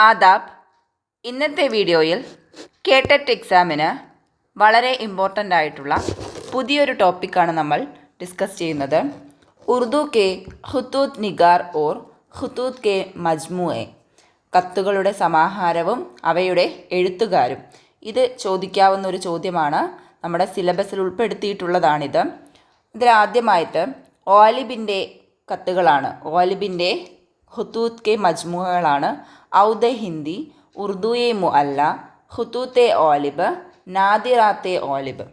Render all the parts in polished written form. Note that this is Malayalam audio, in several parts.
ആദാബ്. ഇന്നത്തെ വീഡിയോയിൽ കേട്ടറ്റ് എക്സാമിന് വളരെ ഇമ്പോർട്ടൻ്റ് ആയിട്ടുള്ള പുതിയൊരു ടോപ്പിക്കാണ് നമ്മൾ ഡിസ്കസ് ചെയ്യുന്നത്. ഉറുദു കെ ഖുതൂത്ത് നിഗാർ ഓർ ഖുതൂത്ത് കെ മജ്മുഎ, കത്തുകളുടെ സമാഹാരവും അവയുടെ എഴുത്തുകാരും. ഇത് ചോദിക്കാവുന്ന ഒരു ചോദ്യമാണ്. നമ്മുടെ സിലബസിൽ ഉൾപ്പെടുത്തിയിട്ടുള്ളതാണിത്. ഇതിലാദ്യമായിട്ട് ഓലിബിൻ്റെ കത്തുകളാണ്. ഓലിബിൻ്റെ ഖുതൂത്ത് കെ മജ്മുഅകളാണ് ഔദ ഹിന്ദി, ഉറുദുയെ മുഅല്ല, ഖുതൂത്തെ ഓലിബ്, നാദിറാത്തെ ഓലിബ്.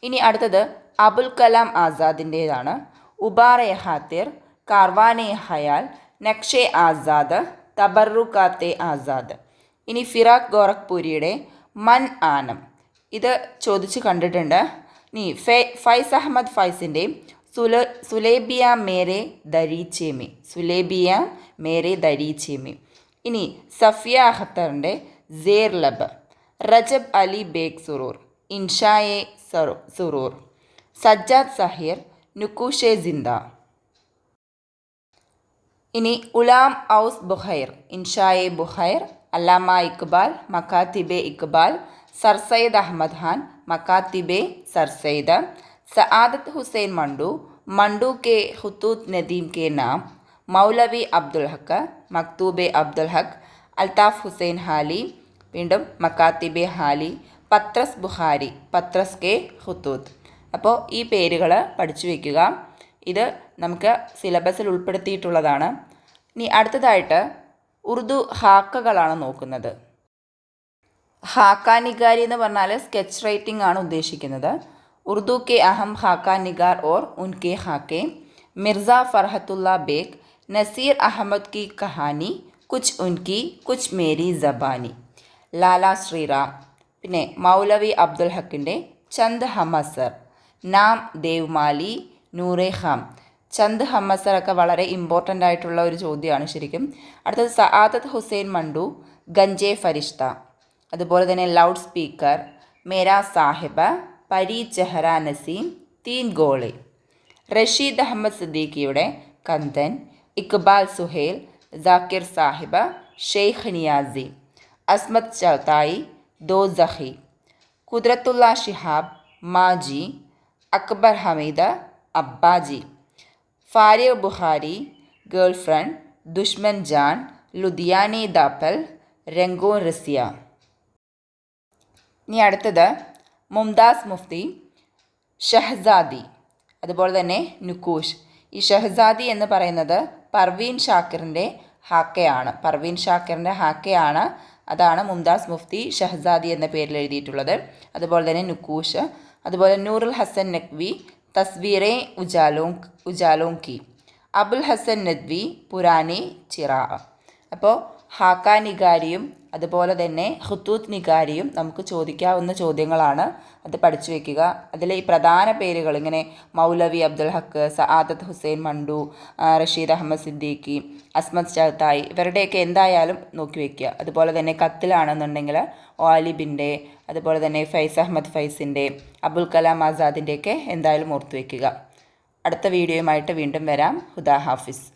ഇനി അടുത്തത് അബുൽ കലാം ആസാദിൻ്റേതാണ്. ഉബാറെ ഹാത്തിർ, കാർവാനെ ഹയാൽ, നക്ഷെ ആസാദ്, തബറുക്കാത്തെ ആസാദ്. ഇനി ഫിറാഖ് ഗോരഖ്പുരിയുടെ മൻ ആനം, ഇത് ചോദിച്ച് കണ്ടിട്ടുണ്ട്. ഇനി ഫൈസ് അഹമ്മദ് ഫൈസിൻ്റെ സുലേബിയ മേരെ ദരീച്ചേമി, സുലേബിയ മേരെ ദരീച്ചേമി. ഇനി സഫിയ അഖ്തറിൻ്റെ സേർ ലബ്, റജബ് അലി ബേഗ് സുറൂർ, ഇൻഷായെ സുറൂർ, സജ്ജാദ് സഹീർ, നുക്കൂഷെ ജിന്ദ. ഇനി ഉലാം ഔസ് ബുഖൈർ, ഇൻഷായെ ബുഖൈർ, അല്ലാമ ഇക്ബാൽ, മക്കാത്തിബെ ഇക്ബാൽ, സർ സയ്യിദ് അഹമ്മദ് ഖാൻ, മക്കാത്തിബെ സർ സയ്യിദ്, സആദത്ത് ഹുസൈൻ മണ്ടു, മണ്ടു കെ ഖുതൂത്ത് നദീം കെ നാം, മൗലവി അബ്ദുൽ ഹക്ക്, മക്തൂബെ അബ്ദുൽ ഹക്ക്, അൽതാഫ് ഹുസൈൻ ഹാലി, വീണ്ടും മക്കാത്തിബെ ഹാലി, പത്രസ് ബുഖാരി, പത്രസ് കെ ഖുതൂത്ത്. അപ്പോൾ ഈ പേരുകൾ പഠിച്ചു വയ്ക്കുക. ഇത് നമുക്ക് സിലബസിൽ ഉൾപ്പെടുത്തിയിട്ടുള്ളതാണ്. ഇനി അടുത്തതായിട്ട് ഉറുദു ഹാക്കകളാണ് നോക്കുന്നത്. ഹാക്ക നിഗാരി എന്ന് പറഞ്ഞാൽ സ്കെച്ച് റൈറ്റിംഗ് ആണ് ഉദ്ദേശിക്കുന്നത്. ഉറുദു കെ അഹം ഹാക്ക നിഗാർ ഓർ ഉൻകെ ഹാക്കെ, മിർസ ഫർഹത്തുള്ള ബേഗ്, നസീർ അഹമ്മദ് की कहानी, കുച്ച് ഉൻകി കുച്ച് മേരി ജബാനി, ലാല ശ്രീറാം. പിന്നെ മൗലവി അബ്ദുൽ ഹക്കിൻ്റെ ചന്ദ് ഹമ്മസർ, നാം ദേവ്മാലി, നൂറെ ഖാം. ചന്ദ് ഹമ്മസർ ഒക്കെ വളരെ ഇമ്പോർട്ടൻ്റ് ആയിട്ടുള്ള ഒരു ചോദ്യമാണ് ശരിക്കും. അടുത്തത് സആദത്ത് ഹുസൈൻ മണ്ടു, ഗഞ്ചെ ഫരിഷ്ത. അതുപോലെ തന്നെ ലൗഡ് സ്പീക്കർ, മേരാ സാഹിബ്, പരി ചെഹറ നസീം, തീൻ ഗോളെ. റഷീദ് അഹമ്മദ് സിദ്ദീഖിയുടെ കന്തൻ, ഇക്ബാൽ സുഹേൽ, ജാക്കിർ സാഹിബ്, ഷെയ്ഖ് നിയാസി, അസ്മത് ചൗത്തായി, ദോസഖി, കുദ്രത്തുള്ള ഷിഹാബ്, മാജി, അക്ബർ ഹമീദ്, അബ്ബാജി, ഫാരിഖ് ബുഖാരി, ഗേൾ ഫ്രണ്ട്, ദുഷ്മൻ ജാൻ, ലുധിയാനി ദാപ്പൽ, രംഗോൻ റസിയ. ഇനി അടുത്തത് മുംതാസ് മുഫ്തി, ഷഹ്സാദി, അതുപോലെ തന്നെ നുക്കൂഷ്. ഈ ഷഹ്സാദി എന്ന് പറയുന്നത് പർവീൻ ഷാക്കിറിൻ്റെ ഹാക്കയാണ്. പർവീൻ ഷാക്കിറിൻ്റെ ഹാക്കയാണ്. അതാണ് മുംതാസ് മുഫ്തി ഷഹ്സാദി എന്ന പേരിൽ എഴുതിയിട്ടുള്ളത്. അതുപോലെ തന്നെ നുക്കൂഷ്. അതുപോലെ നൂറുൽ ഹസൻ നഖ്വി, തസ്വീറെ ഉജാലോങ്കി, അബുൽ ഹസൻ നദ്വി, പുരാനി ചിറാ. അപ്പോൾ ഹാക്ക നിഗാരിയും അതുപോലെ തന്നെ ഖുതൂത്ത് നിഗാരിയും നമുക്ക് ചോദിക്കാവുന്ന ചോദ്യങ്ങളാണ്. അത് പഠിച്ചു വയ്ക്കുക. അതിൽ ഈ പ്രധാന പേരുകൾ ഇങ്ങനെ മൗലവി അബ്ദുൽ ഹക്ക്, സആദത്ത് ഹുസൈൻ മണ്ടു, റഷീദ് അഹമ്മദ് സിദ്ദീഖി, അസ്മത് ചൗത്തായി, ഇവരുടെയൊക്കെ എന്തായാലും നോക്കി വയ്ക്കുക. അതുപോലെ തന്നെ കത്തിലാണെന്നുണ്ടെങ്കിൽ ഓലിബിൻ്റെ, അതുപോലെ തന്നെ ഫൈസ് അഹമ്മദ് ഫൈസിൻ്റെ, അബുൽ കലാം ആസാദിൻ്റെയൊക്കെ എന്തായാലും ഓർത്തു വയ്ക്കുക. അടുത്ത വീഡിയോയുമായിട്ട് വീണ്ടും വരാം. ഹുദാ ഹാഫിസ്.